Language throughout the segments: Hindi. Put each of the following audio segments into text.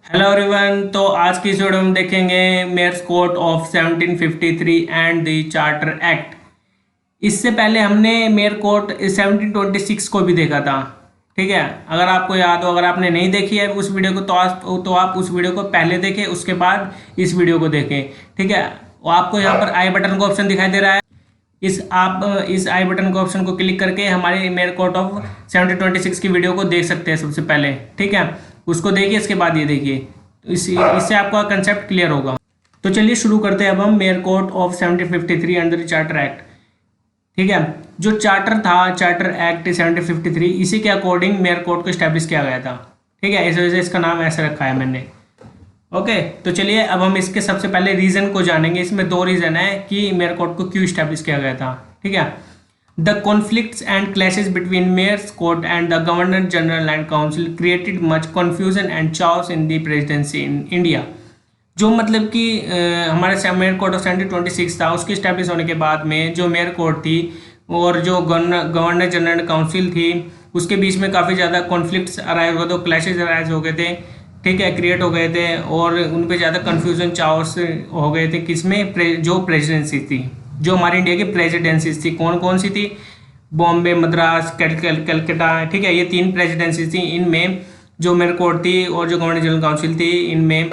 Hello everyone. तो आज की इस वीडियो में देखेंगे mayor's code of 1753 and the charter act. इससे पहले हमने मेयर कोड 1726 को भी देखा था। ठीक है, अगर आपको याद हो, अगर आपने नहीं देखी है उस वीडियो को तो आप उस वीडियो को पहले देखें, उसके बाद इस वीडियो को देखें। ठीक है, वो आपको यहाँ पर आई बटन का ऑप्शन दिखाई दे रहा है। इस आई बटन के ऑप्शन को क्लिक करके हमारे मेयर कोड ऑफ 1726 की वीडियो को देख सकते हैं सबसे पहले। ठीक है, उसको देखिए, इसके बाद ये देखिए, तो इससे आपका कंसेप्ट क्लियर होगा। तो चलिए शुरू करते हैं अब हम mayor code of 1753 under charter act. ठीक है, जो चार्टर था, चार्टर एक्ट 1753, इसी के अकॉर्डिंग मेयर कोड को स्टैब्लिश किया गया था। ठीक है, इस वजह से इसका नाम ऐसे रखा है मैंने। ओके, तो चलिए अब हम इसके सबसे पहले रीजन को जानेंगे। इसमें दो रीजन है कि मेयर कोड को क्यों स्टैब्लिश किया गया था। ठीक है, the conflicts and clashes between mayor's code and the governor general and council created much confusion and chaos in the presidency in India. जो मतलब कि हमारे मेयर कोड ऑफ 1726 था, उसकी स्टैब्लिश होने के बाद में जो मेयर कोड थी और जो गवर्नर जनरल काउंसिल थी, उसके बीच में काफ़ी ज़्यादा कॉन्फ्लिक्ट्स अराइज हो गए, तो क्लैशेज अराइज हो गए थे। ठीक है, क्रिएट हो गए थे और उन पे ज़्यादा कन्फ्यूजन चाओस हो गए थे। किसमें? जो प्रेसिडेंसी थी, जो हमारी इंडिया की प्रेसिडेंसीज थी, कौन कौन सी थी? बॉम्बे, मद्रास, कलकत्ता। ठीक है, ये तीन प्रेसिडेंसी थी। इनमें जो मेयर कोड थी और जो गवर्नर जनरल काउंसिल थी, इनमें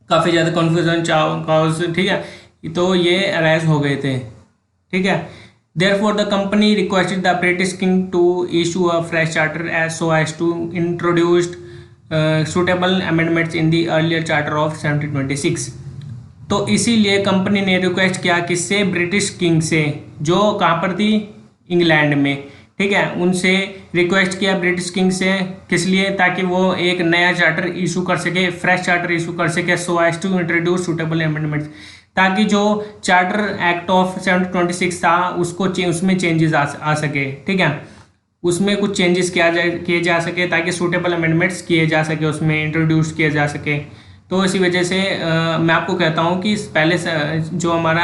काफ़ी ज़्यादा कन्फ्यूजन चाओस, ठीक है, तो ये अराइज हो गए थे। ठीक है, therefore the company requested the British king to issue a fresh charter as to introduce suitable amendments in the earlier charter of 1726। तो इसीलिए कंपनी ने रिक्वेस्ट किया किससे? ब्रिटिश किंग से, जो कहाँ पर थी? इंग्लैंड में। ठीक है, उनसे रिक्वेस्ट किया ब्रिटिश किंग से, किस लिए? ताकि वो एक नया चार्टर इशू कर सके, फ्रेश चार्टर इशू कर सके, so as to introduce suitable amendments, ताकि जो चार्टर एक्ट ऑफ 1726 था उसमें चेंजेस आ सके। ठीक है, उसमें कुछ चेंजेस किए जा सके, ताकि सूटेबल अमेंडमेंट्स किए जा सके, उसमें इंट्रोड्यूस किए जा सके। तो इसी वजह से मैं आपको कहता हूँ कि पहले जो हमारा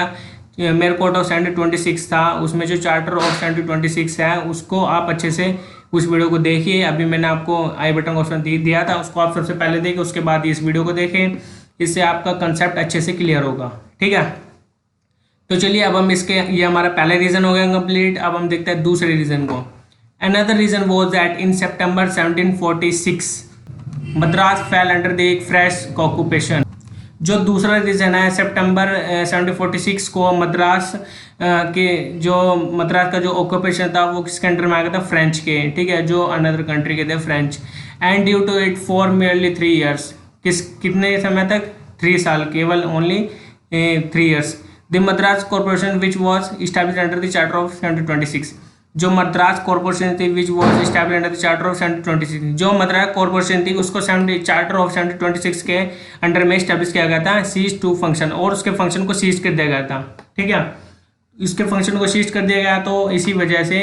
मेयर कोड ऑफ 1726 था, उसमें जो चार्टर ऑफ 1726 है, उसको आप अच्छे से उस वीडियो को देखिए। अभी मैंने आपको आई बटन ऑप्शन दिया था, उसको आप सबसे पहले देखिए, उसके बाद इस वीडियो को देखें। इससे आपका कंसेप्ट अच्छे से क्लियर होगा। ठीक है, तो चलिए अब हम ये हमारा पहला रीजन हो गया कंप्लीट। अब हम देखते हैं दूसरे रीजन को। Another reason was that in September 1746 Madras fell under the French occupation. जो दूसरा रीजन है, सितंबर 1746 को मद्रास का जो ऑक्यूपेशन था वो किसके अंडर में आ गया था? फ्रेंच के। ठीक है, जो अनदर कंट्री के थे, French. And due to it for merely 3 years, कितने समय तक? 3 साल, केवल only 3 years. The Madras corporation which was establish under the charter of 1726। जो मद्रास कॉर्पोरेशन थी which was establish under the charter of 1726, जो मद्रास कॉर्पोरेशन थी उसको चार्टर ऑफ 1726 के अंडर में इस्टेब्लिश किया गया था, सीज टू फंक्शन, और उसके फंक्शन को सीज कर दिया गया था। ठीक है, इसके फंक्शन को सीज कर दिया गया, तो इसी वजह से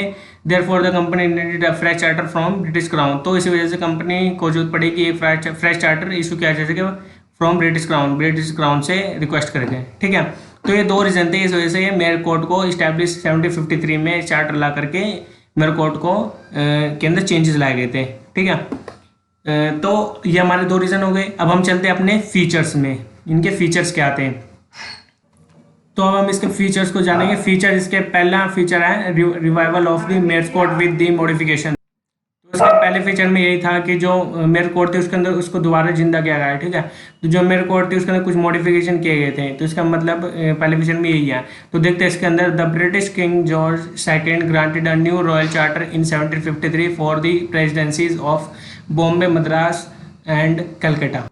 therefore the company needed a fresh charter from British crown. तो इसी वजह से कंपनी को जरूरत पड़ी कि फ्रेश चार्टर इशू किया जा सके फ्रॉम ब्रिटिश क्राउन से रिक्वेस्ट करके। ठीक है, तो ये दो रीजन थे, इस वजह से मेयर कोड को इस्टेब्लिश 1753 में चार्टर ला करके मेयर कोड को के अंदर चेंजेस लाए गए थे। ठीक है, तो ये हमारे दो रीजन हो गए। अब हम चलते हैं अपने फीचर्स में, इनके फीचर्स क्या आते हैं। तो अब हम इसके फीचर्स को जानेंगे। फीचर, इसके पहला फीचर है revival of the mayor code with the modification. तो इसके पहले फीचर में यही था कि जो मेयर कोड थे उसके अंदर उसको दोबारा जिंदा किया गया है। ठीक है, तो जो मेयर कोड थे उसके अंदर कुछ मॉडिफिकेशन किए गए थे, तो इसका मतलब पहले फीचर में यही है। तो देखते हैं इसके अंदर, the British king George second granted a new royal charter in 1753 for the presidencies of Bombay, Madras and Calcutta.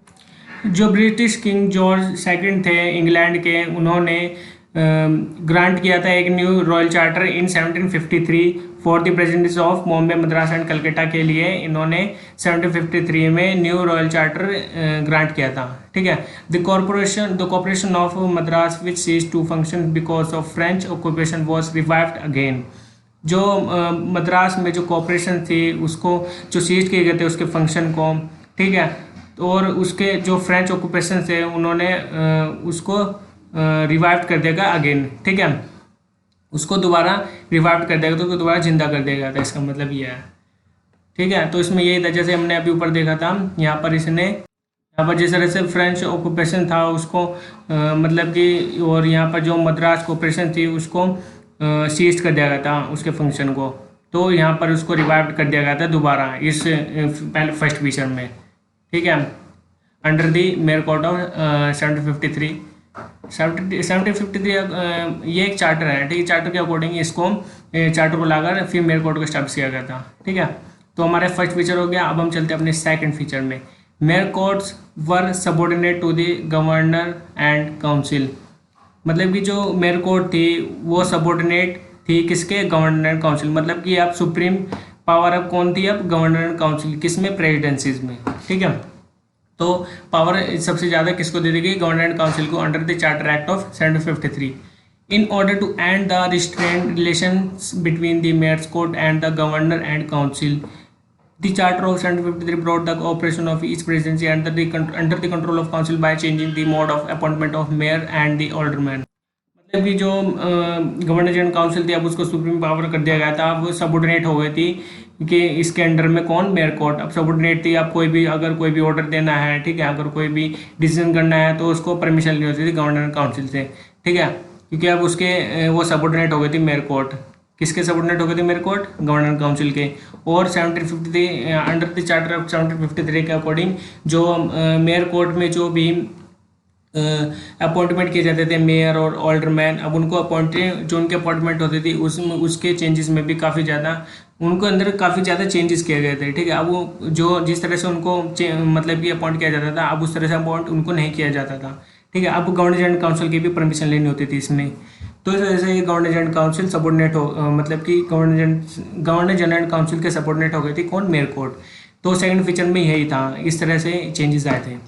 जो ब्रिटिश किंग जॉर्ज सेकंड थे इंग्लैंड के, उन्होंने ग्रांट किया था एक new royal charter in 1753 for the presidency of Bombay, Madras and Calcutta के लिए इन्होंने 1753 में न्यू रॉयल चार्टर ग्रांट किया था। ठीक है, the corporation of Madras which cease to function because of French occupation was revived again. जो मद्रास में जो कॉर्पोरेशन थी उसको जो सीज किए गए थे उसके फंक्शन को, ठीक है, और उसके जो फ्रेंच ऑक्यूपेशन थे उन्होंने उसको रिवाइव कर देगा अगेन। ठीक है, उसको दोबारा रिवाइव कर देगा, तो उसको दोबारा जिंदा कर देगा था, इसका मतलब ये है। ठीक है, तो इसमें यही था, जैसे हमने अभी ऊपर देखा था, यहाँ पर पर जिस तरह से फ्रेंच ऑक्यूपेशन था उसको मतलब कि, और यहाँ पर जो मद्रास कॉर्पोरेशन थी उसको सीज कर दिया गया था उसके फंक्शन को। तो यहाँ पर उसको रिवाइव कर दिया गया था दोबारा इस पहले फर्स्ट फीचर में, ठीक है, under the mayor code of 1753। 1753 ये एक चार्टर है, ठीक है। चार्टर के अकॉर्डिंग इसको चार्टर को लाकर फिर मेयर कोड को स्टैब्लिश किया गया था, ठीक है। तो हमारा फर्स्ट फीचर हो गया। अब हम चलते हैं अपने सेकंड फीचर में। Mayor codes were subordinate to the governor and council. मतलब कि जो मेयर कोड थी वो सबॉर्डिनेट थी किसके, गवर्नर एंड काउंसिल। मतलब कि अब सुप्रीम पावर अब कौन थी, अब गवर्नर एंड काउंसिल, किसमें, प्रेसिडेंसीज में, ठीक है। तो पावर सबसे ज़्यादा किसको दे दी गई, गवर्नर एंड काउंसिल को, under the charter act of 1753। In order to end the restraint relations between the mayor's court and the governor and council, the charter of 1753 brought the operation of each presidency under the control of council by changing the mode of appointment of mayor and the alderman। मतलब कि जो गवर्नर एंड काउंसिल थी अब उसको सुप्रीम पावर कर दिया गया था। अब वो सबऑर्डिनेट हो गई थी कि इसके अंडर में कौन, मेयर कोर्ट। अब सबऑर्डिनेट थी, अब कोई भी अगर कोई भी ऑर्डर देना है, ठीक है, अगर कोई भी डिसीजन करना है तो उसको परमिशन लेनी होती थी गवर्नर एंड काउंसिल से, ठीक है, क्योंकि अब उसके वो सबऑर्डिनेट हो गई थी मेयर कोर्ट। किसके सबऑर्डिनेट हो गए थे, मेयर कोर्ट, गवर्नर काउंसिल के। और 1753 अंडर द चार्टर ऑफ 1753 के अकॉर्डिंग जो मेयर कोर्ट में जो भी अपॉइंटमेंट किए जाते थे मेयर और ऑल्डरमैन, अब उनको अपॉइंटेड जो उनके अपॉइंटमेंट होती थी उसमें उसके चेंजेस में भी काफ़ी ज़्यादा उनको अंदर काफ़ी ज़्यादा चेंजेस किए गए थे, ठीक है। अब वो जो जिस तरह से उनको मतलब कि अपॉइंट किया जाता था अब उस तरह से अपॉइंट उनको नहीं किया जाता था, ठीक है। अब गवर्नर एंड काउंसिल की भी परमिशन लेनी होती थी इसमें। तो इस वजह से ये गवर्नर एंड काउंसिल सबऑर्डिनेट हो मतलब कि गवर्नर जनरल एंड काउंसिल के सबऑर्डिनेट हो गई थी कौन, मेयर कोर्ट। तो सेकंड फीचर में यही था, इस तरह से चेंजेस आए थे।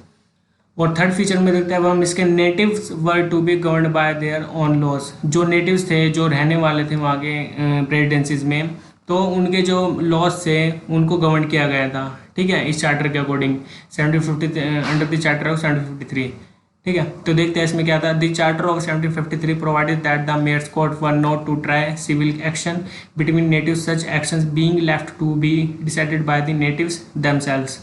और थर्ड फीचर में देखते हैं अब हम इसके natives were to be govern by their own laws. जो नेटिव्स थे, जो रहने वाले थे वहाँ के प्रेसिडेंसीज में, तो उनके जो लॉज थे उनको गवर्न किया गया था, ठीक है, इस चार्टर के according 1750 under the charter of 1753, ठीक है। तो देखते हैं इसमें क्या था। The charter of 1753 provided that the mayor's court were not to try civil action between natives, such actions being left to be decided by the natives themselves.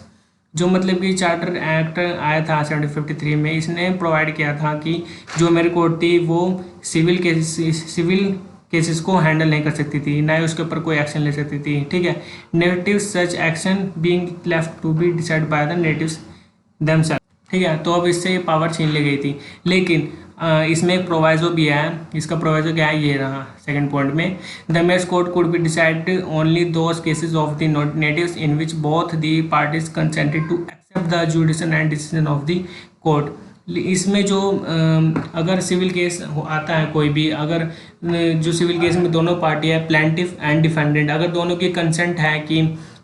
जो मतलब कि चार्टर एक्ट आया था 1753 में, इसने प्रोवाइड किया था कि जो मेयर कोर्ट थी वो सिविल केसेस को हैंडल नहीं कर सकती थी, ना ही उसके ऊपर कोई एक्शन ले सकती थी, ठीक है। Native such action being left to be decide by the natives themselves, ठीक है। तो अब इससे ये पावर छीन ली गई थी। लेकिन इसमें एक प्रोवाइजो भी है। इसका प्रोवाइजो क्या है, ये रहा सेकंड पॉइंट में, the mayor's court could be decide only those cases of the natives in which both the parties consented to accept the jurisdiction and decision of the court. इसमें जो अगर सिविल केस आता है कोई भी, अगर जो सिविल केस में दोनों पार्टी है, प्लेंटिफ एंड डिफेंडेंट, अगर दोनों की कंसेंट है कि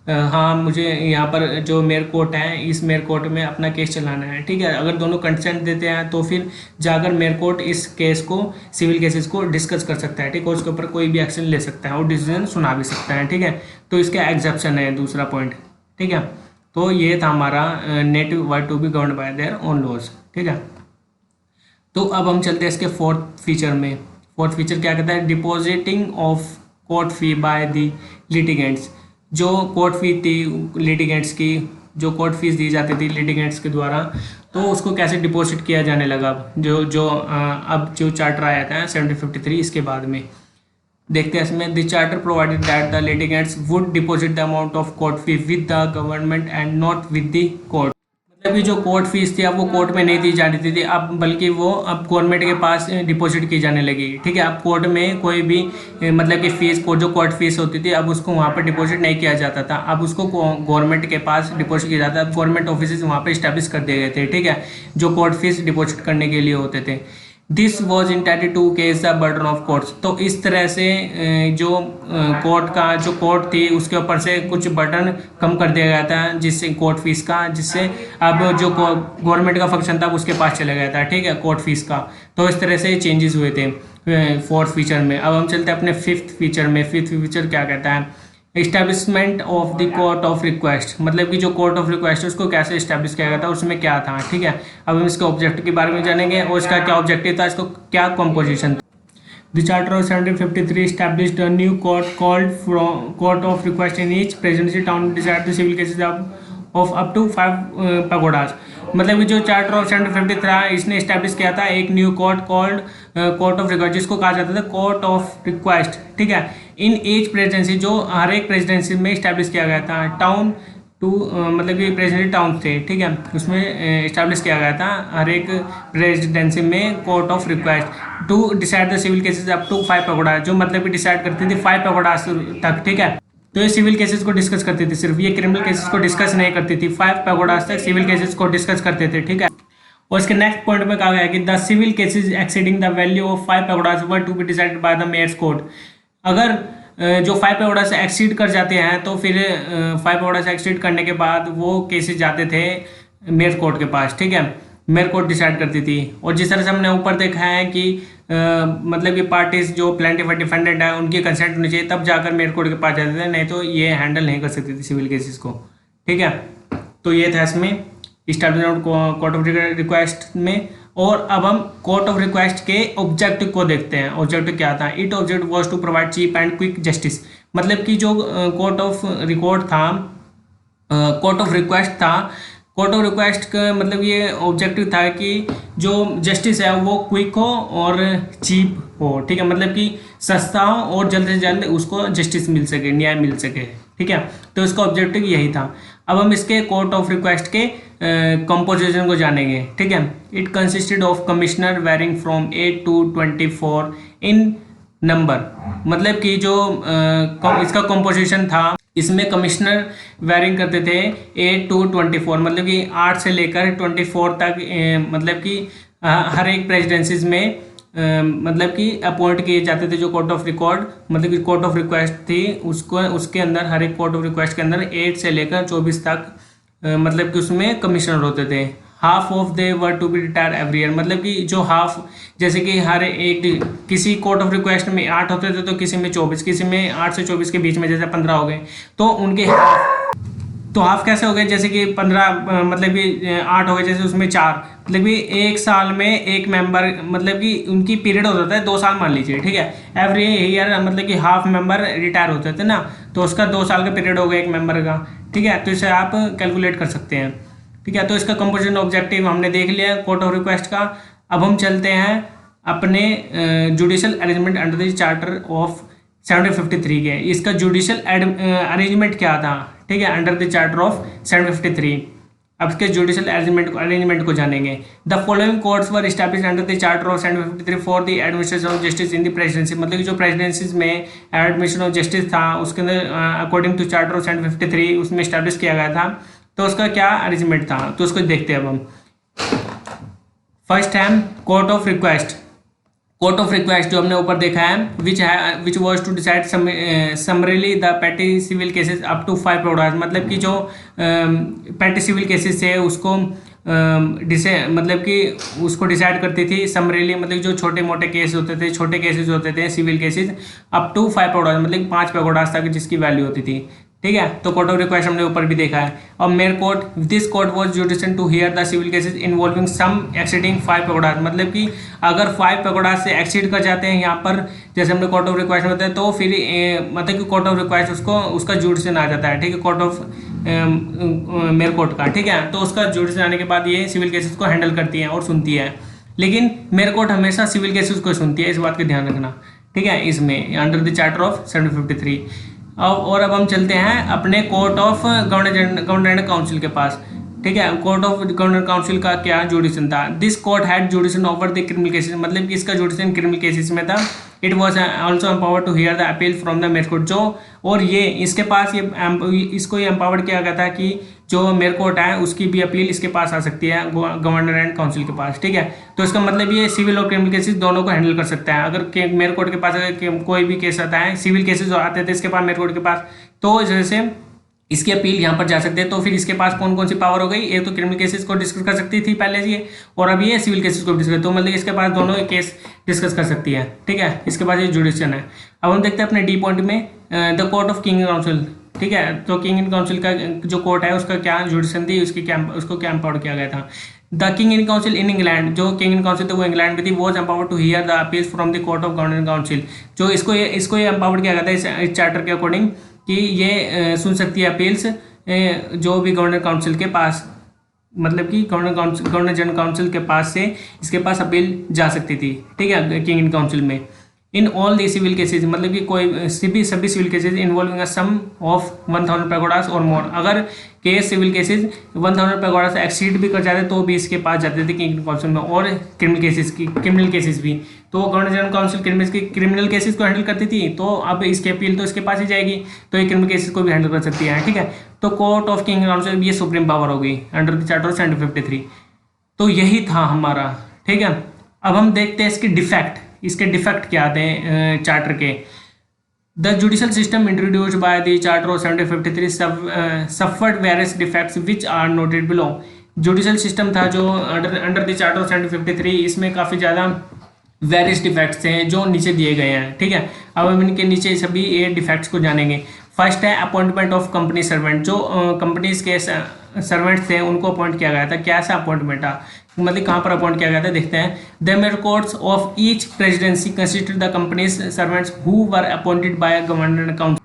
हाँ मुझे यहाँ पर जो मेयर कोर्ट है इस मेयर कोर्ट में अपना केस चलाना है, ठीक है, अगर दोनों कंसेंट देते हैं तो फिर जाकर मेयर कोर्ट इस केस को, सिविल केसेस को डिस्कस कर सकता है, ठीक है, उसके ऊपर कोई भी एक्शन ले सकता है और डिसीजन सुना भी सकता है, ठीक है। तो इसका एग्जेप्शन है दूसरा पॉइंट, ठीक है। तो ये था हमारा native were to be govern by their own laws, ठीक है। तो अब हम चलते हैं इसके फोर्थ फीचर में। फोर्थ फीचर क्या कहता है, depositing of court fee by the litigants. जो कोर्ट फी थी लिटिगेंट्स की, जो कोर्ट फीस दी जाती थी लिटिगेंट्स के द्वारा, तो उसको कैसे डिपॉजिट किया जाने लगा अब जो चार्टर आया था 1753 इसके बाद में। देखते हैं इसमें, the charter provided that the litigants would deposit the amount of court fee with the government and not with the court. मतलब कि जो कोर्ट फीस थी अब वो कोर्ट में नहीं दी जाती थी अब, बल्कि वो अब गवर्नमेंट के पास डिपॉजिट की जाने लगी, ठीक है। अब कोर्ट में कोई भी मतलब कि फीस जो कोर्ट फीस होती थी अब उसको वहाँ पर डिपॉजिट नहीं किया जाता था, अब उसको गवर्नमेंट के पास डिपॉजिट किया जाता है। अब गवर्नमेंट ऑफिस वहाँ पर इस्टेब्लिश कर दिए गए थे, ठीक है, जो कोर्ट फीस डिपॉजिट करने के लिए होते थे। This was intended to case the burden of courts. तो इस तरह से जो कोर्ट थी उसके ऊपर से कुछ बर्डन कम कर दिया गया था, जिससे कोर्ट फीस का, जिससे अब जो गवर्नमेंट का फंक्शन था उसके पास चला गया था, ठीक है, कोर्ट फीस का। तो इस तरह से चेंजेस हुए थे फोर्थ फीचर में। अब हम चलते हैं अपने फिफ्थ फीचर में। फिफ्थ फीचर क्या कहता है, establishment of the court of request. मतलब कि जो कोर्ट ऑफ रिक्वेस्ट है उसको कैसे इस्टेब्लिश किया गया था, उसमें क्या था, ठीक है। अब हम इसके ऑब्जेक्टिव के बारे में जानेंगे और इसका क्या ऑब्जेक्टिव था, इसको क्या कंपोजिशन था। The charter of 1753 established a new court called court of request in each presidency town to decide the civil cases of up to 5 pagodas। मतलब कि जो चार्टर ऑफ 1750 था इसने इस्टेब्लिश किया था एक new court called court of request, जिसको कहा जाता था कोर्ट ऑफ रिक्वेस्ट, ठीक है। इन एज प्रेसिडेंसी, जो हर एक प्रेसिडेंसी में इस्टेब्लिश किया गया था। टाउन टू मतलब कि प्रेसिडेंसी टाउन थे, ठीक है, उसमें इस्टेब्लिश किया गया था हर एक प्रेसिडेंसी में court of request to decide the civil cases up to 5 pagoda, जो मतलब कि डिसाइड करती थी 5 पैगोडा तक, ठीक है। तो ये सिविल केसेस को डिस्कस करती थी, सिर्फ ये क्रिमिनल केसेस को डिस्कस नहीं करती थी, 5 पैगोडास तक सिविल केसेस को डिस्कस करते थे, ठीक है। और इसके नेक्स्ट पॉइंट में कहा गया है कि the civil cases exceeding the value of 5 pagodas were to be decided by the mayor's court. अगर जो 5 पैगोडा से एक्सीड कर जाते हैं तो फिर 5 पैगोडा से एक्सीड करने के बाद वो केसेस जाते थे मेयर कोर्ट के पास, ठीक है। मेयर कोर्ट डिसाइड करती थी। और जिस तरह से हमने ऊपर देखा है कि मतलब कि पार्टीज जो प्लेंटिफ और डिफेंडेंट है उनकी कंसेंट होनी चाहिए, तब जाकर मेयर कोर्ट के पास जाते थे, नहीं तो ये हैंडल नहीं कर सकती थी सिविल केसेस को, ठीक है। तो ये था इसमें इस्टेब्लिशमेंट कोर्ट ऑफ रिक्वेस्ट में। और अब हम कोर्ट ऑफ रिक्वेस्ट के ऑब्जेक्टिव को देखते हैं। ऑब्जेक्टिव क्या था? It objective was to provide cheap and quick justice. मतलब कि जो कोर्ट ऑफ रिकॉर्ड था, कोर्ट ऑफ रिक्वेस्ट था, कोर्ट ऑफ रिक्वेस्ट का मतलब ये ऑब्जेक्टिव था कि जो जस्टिस है वो क्विक हो और चीप हो, ठीक है, मतलब कि सस्ता हो और जल्द से जल्द उसको जस्टिस मिल सके, न्याय मिल सके, ठीक है। तो इसका ऑब्जेक्टिव यही था। अब हम इसके कोर्ट ऑफ रिक्वेस्ट के कंपोजिशन को जानेंगे, ठीक है। It consisted of commissioner varying from 8 to 24 in number. मतलब कि जो इसका कंपोजिशन था, इसमें कमिश्नर वेरिंग करते थे 8 to 24, मतलब कि 8 से लेकर 24 तक, मतलब कि हर एक प्रेसिडेंसीज में मतलब कि अपॉइंट किए जाते थे जो कोर्ट ऑफ रिकॉर्ड, मतलब कि कोर्ट ऑफ रिक्वेस्ट थी, उसको उसके अंदर हर एक कोर्ट ऑफ रिक्वेस्ट के अंदर 8 से लेकर 24 तक मतलब कि उसमें कमिश्नर होते थे। Half of they were to be retire every year, मतलब कि जो हाफ, जैसे कि हर एक किसी कोर्ट ऑफ रिक्वेस्ट में 8 होते थे तो किसी में 24, किसी में 8 से 24 के बीच में जैसे 15 हो गए, तो उनके हाफ कैसे हो गए? जैसे कि 15 मतलब कि 8 हो गए, जैसे उसमें 4, मतलब कि एक साल में एक मेंबर, मतलब कि उनकी पीरियड होता है 2 साल मान लीजिए, ठीक है। एवरी ईयर मतलब कि हाफ मेंबर रिटायर होते थे ना, तो उसका 2 साल का पीरियड हो गया एक मेंबर का, ठीक है। तो इसे आप कैलकुलेट कर सकते हैं, ठीक है। तो इसका कंपोजिशन ऑब्जेक्टिव हमने देख लिया कोर्ट ऑफ रिक्वेस्ट का। अब हम चलते हैं अपने judicial arrangement under the charter of 1753 के। इसका जुडिशियल अरेंजमेंट क्या था, ठीक है, अंडर द चार्टर ऑफ 1753। अब इसके जुडिशियल अरेंजमेंट को जानेंगे। The following courts were established under the charter of 1753 for the administration of justice in the presidency. मतलब कि जो प्रेसिडेंसीज में एडमिनिस्ट्रेशन ऑफ जस्टिस था उसके अंदर अकॉर्डिंग टू चार्टर ऑफ 1753 उसमें एस्टैब्लिश किया गया था। तो उसका क्या अरेंजमेंट था, तो उसको देखते हैं अब हम। फर्स्ट है court of request. Court of request जो हमने ऊपर देखा है which was to decide summarily the petty civil cases up to 5 pagodas. मतलब कि जो पेटी सिविल केसेस है उसको मतलब कि उसको डिसाइड करती थी समरीली, मतलब जो छोटे मोटे केस होते थे, छोटे केसेस होते थे civil cases up to 5 pagodas, मतलब 5 पैगोडास तक जिसकी वैल्यू होती थी, ठीक है। तो कोर्ट ऑफ रिक्वेस्ट हमने ऊपर भी देखा है। और mayor court, this court was judicial to hear the civil cases involving sum exceeding 5 pagodas. मतलब कि अगर 5 पैगोडास से एक्सीड कर जाते हैं यहाँ पर, जैसे हमने कोर्ट ऑफ रिक्वेस्ट में बताया, तो फिर मतलब कि कोर्ट ऑफ रिक्वेस्ट उसका जुडिशन आ जाता है, ठीक है, कोर्ट ऑफ मेयर कोर्ट का, ठीक है। तो उसका जुडिशन आने के बाद ये सिविल केसेस को हैंडल करती है और सुनती है। लेकिन मेयर कोर्ट हमेशा सिविल केसेस को सुनती है, इस बात का ध्यान रखना, ठीक है, इसमें अंडर द चार्टर ऑफ 1753। और अब हम चलते हैं अपने court of governor and council के पास, ठीक है। कोर्ट ऑफ गवर्नर काउंसिल का क्या जुडिशन था? This court had jurisdiction over the criminal cases. मतलब कि इसका जुडिशन क्रिमिनल केसेस में था। It was also empowered to hear the appeal from the mayor court. जो और ये इसके पास इसको ये एम्पावर्ड किया गया था कि जो मेयर कोर्ट है उसकी भी अपील इसके पास आ सकती है गवर्नर एंड काउंसिल के पास, ठीक है। तो इसका मतलब ये सिविल और क्रिमिनल केसेस दोनों को हैंडल कर सकता है। अगर मेयर कोर्ट के पास अगर कोई भी केस आता है, सिविल केसेस आते थे इसके पास मेयर कोर्ट के पास, तो जैसे इसकी अपील यहाँ पर जा सकते हैं। तो फिर इसके पास कौन कौन सी पावर हो गई? एक तो क्रिमिनल केसेस को डिस्कस कर सकती थी पहले ये, और अब ये सिविल केसेस को डिस्कस, तो मतलब इसके पास दोनों केस डिस्कस कर सकती है, ठीक है। इसके पास ये जुडिशन है। अब हम देखते हैं अपने डी पॉइंट में the court of king and council, ठीक है। तो किंग एंड काउंसिल का जो कोर्ट है उसका क्या जुडिशन थी, उसको क्या एम्पावर्ड किया गया था? The king and council in England, जो किंग एंड काउंसिल थे वो इंग्लैंड में थी, was empowered to hear the appeals from the court of governor council. जो इसको ये एम्पावर्ड किया गया था इस चार्टर के अकॉर्डिंग कि ये सुन सकती है अपील्स जो भी गवर्नर काउंसिल के पास मतलब कि गवर्नर जनरल काउंसिल के पास से इसके पास अपील जा सकती थी, ठीक है, किंग इन काउंसिल में। In all the civil cases, मतलब कि कोई सभी civil cases involving a sum of 1000 pagodas or more, अगर केस सिविल केसेज 1000 पैगोडा से एक्सीड भी कर जाते तो भी इसके पास जाते थे किंग काउंसिल में। और क्रिमिनल केसेस भी, तो governor general council criminal cases को हैंडल करती थी, तो अब इसकी अपील तो इसके पास ही जाएगी, तो ये क्रिमिनल केसेस को भी हैंडल कर सकती है, ठीक है। तो कोर्ट ऑफ किंग काउंसिल ये सुप्रीम पावर हो गई अंडर द चार्टर ऑफ 1753। तो यही था हमारा, ठीक है। अब हम देखते हैं इसके डिफेक्ट क्या आते हैं चार्टर के। The judicial system introduced by the charter of 1753 suffered various defects which are noted below. Judicial system था जो अंडर द चार्टर ऑफ 1753, इसमें काफ़ी ज़्यादा वेरियस डिफेक्ट्स हैं जो नीचे दिए गए हैं, ठीक है। अब हम इनके नीचे सभी 8 डिफेक्ट्स को जानेंगे। फर्स्ट है अपॉइंटमेंट ऑफ कंपनी सर्वेंट, जो कंपनीज के सर्वेंट्स थे उनको अपॉइंट किया गया था। कैसा अपॉइंटमेंट था, मतलब कहाँ पर अपॉइंट किया गया था, देखते हैं। The mayor courts of each presidency consisted the companies servants who were appointed by governor council.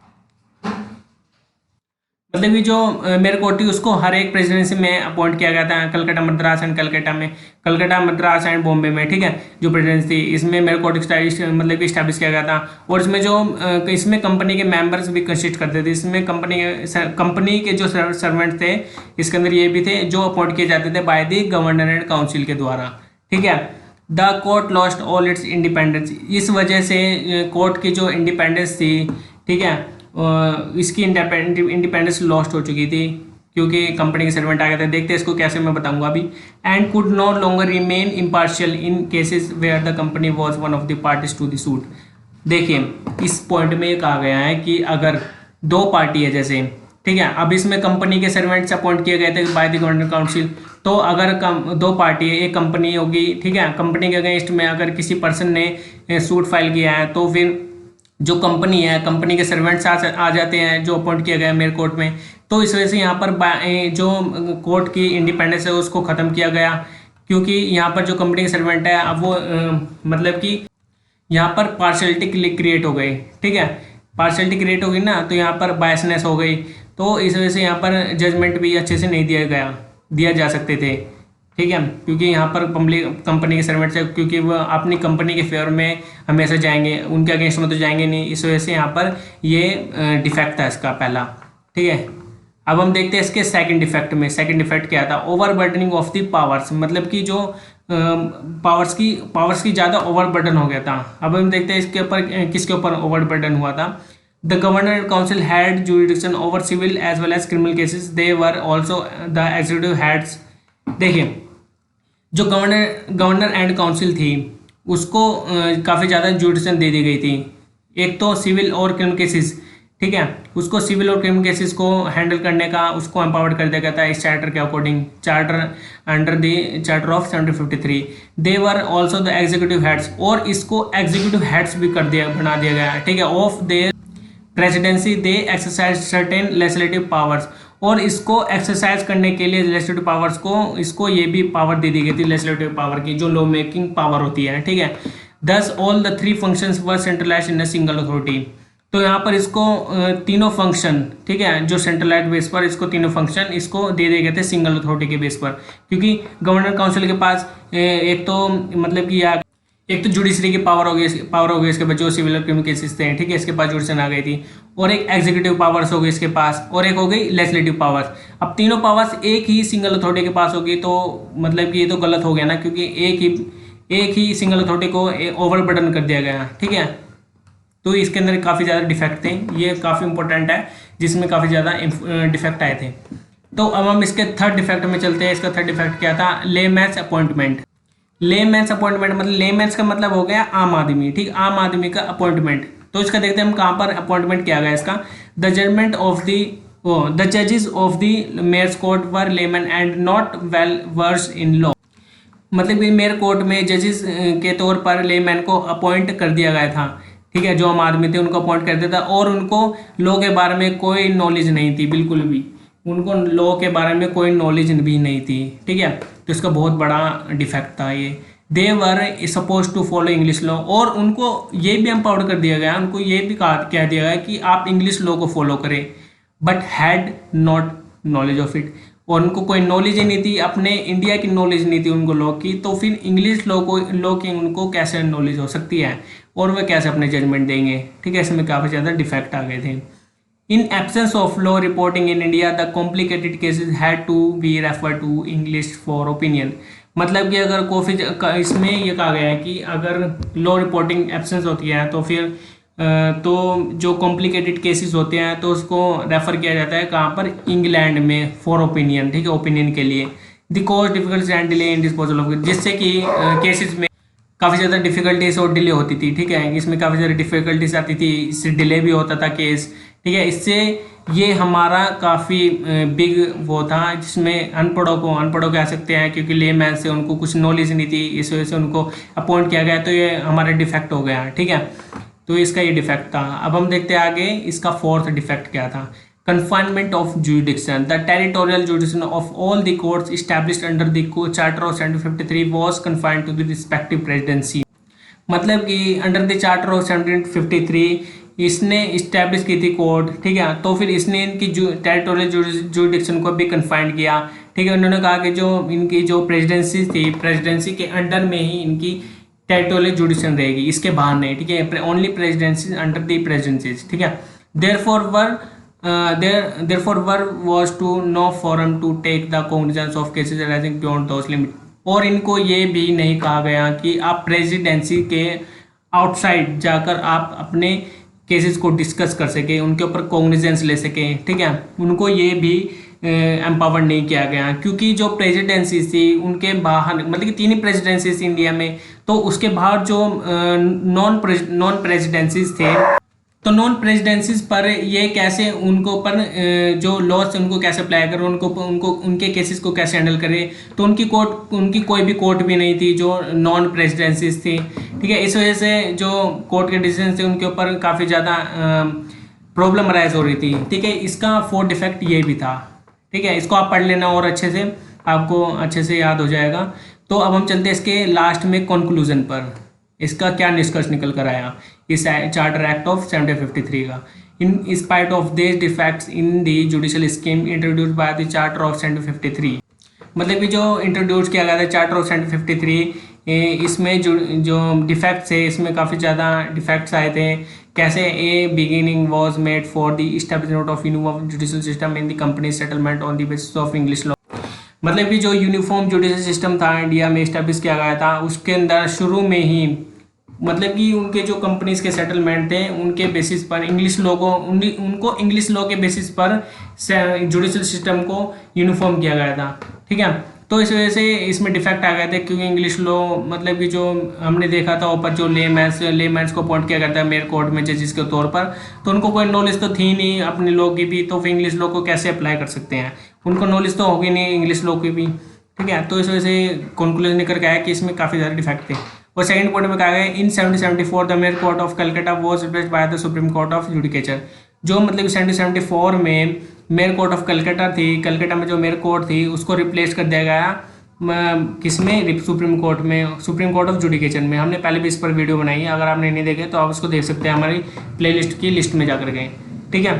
मतलब कि जो मेयर कोर्ट थी उसको हर एक प्रेसिडेंसी में अपॉइंट किया गया था, कलकत्ता मद्रास एंड कलकत्ता मद्रास एंड बॉम्बे में, ठीक है। जो प्रेसिडेंसी थी इसमें मेयर कोर्ट मतलब कि स्टैब्लिश किया गया था। और इसमें जो इसमें कंपनी के मेंबर्स भी कंसिस्ट करते थे। इसमें कंपनी के जो सर्वेंट थे इसके अंदर ये भी थे जो अपॉइंट किए जाते थे by the governor and council के द्वारा, ठीक है। The court lost all it's independence, इस वजह से कोर्ट की जो इंडिपेंडेंस थी, ठीक है, इसकी इंडिपेंडेंस लॉस्ट हो चुकी थी क्योंकि कंपनी के सर्वेंट आ गए थे। देखते हैं इसको कैसे, मैं बताऊंगा अभी। And could no longer remain impartial in cases where the company was one of the parties to the suit. देखिए इस पॉइंट में कहा गया है कि अगर 2 पार्टी है जैसे, ठीक है, अब इसमें कंपनी के सर्वेंट्स अपॉइंट किए गए थे बाय द गवर्नर काउंसिल। तो अगर 2 पार्टी है, एक कंपनी होगी, ठीक है, कंपनी के अगेंस्ट में अगर किसी पर्सन ने सूट फाइल किया है तो फिर जो कंपनी है, कंपनी के सर्वेंट्स आ जाते हैं जो अपॉइंट किया गया मेयर कोर्ट में। तो इस वजह से यहाँ पर जो कोर्ट की इंडिपेंडेंस है उसको ख़त्म किया गया, क्योंकि यहाँ पर जो कंपनी के सर्वेंट है अब वो मतलब कि यहाँ पर पार्शलिटी क्रिएट हो गई, ठीक है। पार्शलिटी क्रिएट हो गई ना, तो यहाँ पर बायसनेस हो गई, तो इस वजह से यहाँ पर जजमेंट भी अच्छे से नहीं दिया जा सकते थे, ठीक है। क्योंकि यहाँ पर कंपनी के सर्वेंट्स है, क्योंकि वो अपनी कंपनी के फेवर में हमेशा जाएंगे, उनके अगेंस्ट में तो जाएंगे नहीं। इस वजह से यहाँ पर ये डिफेक्ट था इसका पहला, ठीक है। अब हम देखते हैं इसके सेकंड डिफेक्ट क्या था, ओवरबर्डनिंग ऑफ द पावर्स, मतलब कि जो पावर्स की ज़्यादा ओवरबर्डन हो गया था। अब हम देखते हैं इसके ऊपर किसके ऊपर ओवरबर्डन हुआ था। The governor council had jurisdiction over civil as well as criminal cases, they were also the executive heads. देखिए जो गवर्नर एंड काउंसिल थी उसको काफ़ी ज़्यादा जुडिक्शन दे दी गई थी। एक तो सिविल और क्रिमिनल केसेस, ठीक है, उसको सिविल और क्रिमिनल केसेस को हैंडल करने का उसको एम्पावर्ड कर दिया गया था इस चार्टर के according, charter under the charter of 1753। They were also the executive heads, और इसको एग्जीक्यूटिव हेड्स भी बना दिया गया, ठीक है, of their presidency. They exercise certain legislative powers, और इसको एक्सरसाइज करने के लिए लेजिस्लेटिव पावर्स को इसको ये भी पावर दे दी गई थी लेजिस्लेटिव पावर की, जो लॉ मेकिंग पावर होती है, ठीक है। दस all the 3 functions were centralised in a single authority. तो यहाँ पर इसको तीनों फंक्शन, ठीक है, जो सेंट्रलाइज बेस पर इसको तीनों फंक्शन इसको दे दिए गए थे सिंगल अथॉरिटी के बेस पर, क्योंकि गवर्नर काउंसिल के पास एक तो मतलब कि एक तो जुडिशरी की पावर हो गई इसके पास, जो सिविल और क्रिमिनल केसेस थे, ठीक है, इसके पास जुडिशन आ गई थी। और एक एग्जीक्यूटिव पावर्स हो गई इसके पास, और एक हो गई लेजिस्लेटिव पावर्स। अब तीनों पावर्स एक ही सिंगल अथॉरिटी के पास होगी, तो मतलब कि ये तो गलत हो गया ना, क्योंकि एक ही सिंगल अथॉरिटी को ओवरबर्डन कर दिया गया, ठीक है। तो इसके अंदर काफ़ी ज़्यादा डिफेक्ट थे, ये काफ़ी इंपॉर्टेंट है जिसमें काफ़ी ज़्यादा डिफेक्ट आए थे। तो अब हम इसके थर्ड डिफेक्ट में चलते हैं। इसका थर्ड डिफेक्ट क्या था, लेमैन्स अपॉइंटमेंट। लेमैन्स अपॉइंटमेंट मतलब लेमैन्स का मतलब हो गया आम आदमी, ठीक, आम आदमी का अपॉइंटमेंट। तो इसका देखते हैं हम कहाँ पर अपॉइंटमेंट किया गया इसका। द जजमेंट ऑफ द जजेस of the mayor's court were layman and not well versed in law. मतलब कि मेयर कोर्ट में जजेस के तौर पर लेमैन को अपॉइंट कर दिया गया था, ठीक है, जो आम आदमी थे उनको अपॉइंट कर दिया था, और उनको लॉ के बारे में कोई नॉलेज नहीं थी, बिल्कुल भी उनको लॉ के बारे में कोई नॉलेज भी नहीं थी, ठीक है। तो इसका बहुत बड़ा डिफेक्ट था ये। They were suppose to follow English law, और उनको ये भी एम्पावर्ड कर दिया गया, उनको ये भी कह दिया गया कि आप इंग्लिश लॉ को फॉलो करें, but had not knowledge of it. और उनको कोई नॉलेज ही नहीं थी, अपने इंडिया की नॉलेज नहीं थी उनको लॉ की, तो फिर इंग्लिश लॉ की उनको कैसे नॉलेज हो सकती है और वह कैसे अपने जजमेंट देंगे। ठीक है, इसमें काफ़ी ज़्यादा डिफेक्ट आ गए थे। In absence of law reporting in India the complicated cases had to be refer to English for opinion. मतलब कि अगर इसमें ये कहा गया है कि अगर लॉ रिपोर्टिंग एब्सेंस होती है तो फिर तो जो कॉम्प्लिकेटेड केसेस होते हैं तो उसको रेफर किया जाता है कहाँ पर, इंग्लैंड में, फॉर ओपिनियन। ठीक है, ओपिनियन के लिए। The cause difficult and delay in disposal of, जिससे कि केसेस में काफ़ी ज़्यादा डिफिकल्टीज और डिले होती थी। ठीक है, इसमें काफ़ी ज़्यादा डिफिकल्टीज आती थी, इससे डिले भी होता था केस। ठीक है, इससे ये हमारा काफ़ी बिग वो था, जिसमें अनपढ़ों कह सकते हैं, क्योंकि लेमैन से उनको कुछ नॉलेज नहीं थी, इस वजह से उनको अपॉइंट किया गया, तो ये हमारा डिफेक्ट हो गया। ठीक है, तो इसका ये डिफेक्ट था। अब हम देखते हैं आगे इसका फोर्थ डिफेक्ट क्या था। Confinement of jurisdiction. The territorial jurisdiction of all the courts established under the Charter of 1753 was confined to the respective presidency. मतलब कि अंडर द चार्टर ऑफ 1753 इसने इस्टेब्लिश की थी कोर्ट। ठीक है, तो फिर इसने इनकी टेरिटोरियल जुरिडिक्शन को भी कन्फाइंड किया। ठीक है, उन्होंने कहा कि जो इनकी जो प्रेसिडेंसी थी, प्रेसिडेंसी के अंडर में ही इनकी टेरिटोरियल जुरिडिक्शन रहेगी, इसके बाहर नहीं। ठीक है, only presidency under the presidencies. ठीक है, therefore was to no forum to take the cognizance of cases arising beyond those limits. और इनको ये भी नहीं कहा गया कि आप प्रेसिडेंसी के आउटसाइड जाकर आप अपने केसेस को डिस्कस कर सके, उनके ऊपर कॉग्निजेंस ले सके। ठीक है, उनको ये भी एम्पावर नहीं किया गया, क्योंकि जो प्रेसिडेंसी थी उनके बाहर, मतलब कि 3 ही प्रेसिडेंसीज इंडिया में, तो उसके बाहर जो नॉन प्रेसिडेंसीज थे, तो नॉन प्रेसिडेंसीज पर ये कैसे उनको पर जो लॉज उनको कैसे अप्लाई करें, उनको उनके केसेस को कैसे हैंडल करें। तो उनकी कोई भी कोर्ट भी नहीं थी जो नॉन प्रेसिडेंसीज थी। ठीक है, इस वजह से जो कोर्ट के डिसीजन थे उनके ऊपर काफ़ी ज़्यादा प्रॉब्लम अराइज हो रही थी। ठीक है, इसका फोर्थ डिफेक्ट ये भी था। ठीक है, इसको आप पढ़ लेना और अच्छे से आपको अच्छे से याद हो जाएगा। तो अब हम चलते हैं इसके लास्ट में कंक्लूजन पर, इसका क्या निष्कर्ष निकल कर आया इस चार्टर एक्ट ऑफ 1753 का। In spite of this defects in the judicial scheme introduced by the charter of 1753, मतलब कि जो इंट्रोड्यूस किया गया था चार्टर ऑफ 1753, इसमें जो डिफेक्ट्स है, इसमें काफ़ी ज़्यादा डिफेक्ट्स आए थे। कैसे, ए beginning was made for the establishment of uniform judicial system in the company settlement on the basis of English law. मतलब कि जो यूनिफॉर्म जुडिशियल सिस्टम था इंडिया में इस्टेब्लिश किया गया था, उसके अंदर शुरू में ही मतलब कि उनके जो कंपनीज के सेटलमेंट थे उनके बेसिस पर उनको इंग्लिश लॉ के बेसिस पर जुडिशियल सिस्टम को यूनिफॉर्म किया गया था। ठीक है, तो इस वजह से इसमें डिफेक्ट आ गए थे, क्योंकि इंग्लिश लॉ मतलब कि जो हमने देखा था ऊपर, जो लेमैन्स को अपॉइंट किया गया था मेयर कोर्ट में जजेस के तौर पर, तो उनको कोई नॉलेज तो थी नहीं अपने लॉ की भी, तो फिर इंग्लिश लॉ को कैसे अप्लाई कर सकते हैं, उनको नॉलेज तो होगी नहीं इंग्लिश लॉ की भी। ठीक है, तो इस वजह से कंक्लूजन निकल के आया कि इसमें काफ़ी ज़्यादा डिफेक्ट थे। और सेकंड पॉइंट में कहा गया इन 1774 the mayor court of Calcutta was replaced by the supreme court of judicature. जो मतलब 1774 में मेयर कोर्ट ऑफ कलकत्ता थी, कलकत्ता में जो मेयर कोर्ट थी उसको रिप्लेस कर दिया गया किसमें, सुप्रीम कोर्ट ऑफ जुडिकेचर में। हमने पहले भी इस पर वीडियो बनाई है, अगर आपने नहीं देखे तो आप उसको देख सकते हैं हमारी प्लेलिस्ट की लिस्ट में जाकर के। ठीक है,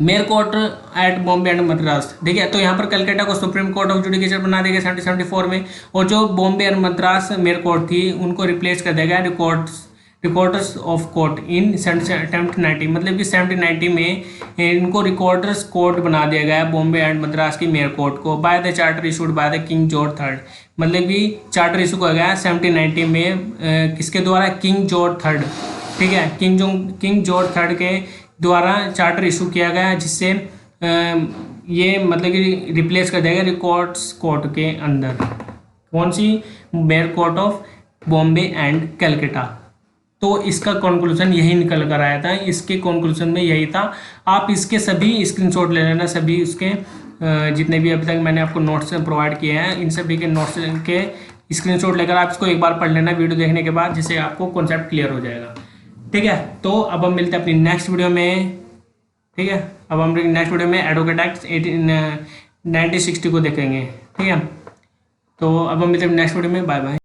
mayor court at Bombay and Madras. ठीक है, तो यहाँ पर कलकत्ता को सुप्रीम कोर्ट ऑफ जुडिकेचर बना दिया गया 1774 में, और जो Bombay and Madras mayor court थी उनको रिप्लेस कर दिया गया रिकॉर्डर्स ऑफ कोर्ट इन 1790। मतलब कि 1790 में इनको रिकॉर्डर्स कोर्ट बना दिया गया बॉम्बे एंड मद्रास की मेयर कोर्ट को bye the charter issued by the king George third. मतलब कि चार्टर इशू किया गया 1790 में किसके द्वारा, किंग जॉर्ज थर्ड। ठीक है, किंग जॉर्ज थर्ड के द्वारा चार्टर इशू किया गया, जिससे ये मतलब कि रिप्लेस कर देगा रिकॉर्ड्स कोर्ट के अंदर। कौन सी, mayor court of Bombay and Calcutta. तो इसका कंक्लूजन यही निकल कर आया था, इसके कंक्लूजन में यही था। आप इसके सभी स्क्रीनशॉट ले लेना, सभी उसके जितने भी अभी तक मैंने आपको नोट्स प्रोवाइड किए हैं, इन सभी के नोट्स के स्क्रीनशॉट लेकर आप इसको एक बार पढ़ लेना वीडियो देखने के बाद, जिससे आपको कॉन्सेप्ट क्लियर हो जाएगा। ठीक है, तो अब हम मिलते हैं अपनी नेक्स्ट वीडियो में। ठीक है, अब हम नेक्स्ट वीडियो में एडवोकेट एक्ट 1960 को देखेंगे। ठीक है, तो अब हम मिलते हैं नेक्स्ट वीडियो में। Bye bye.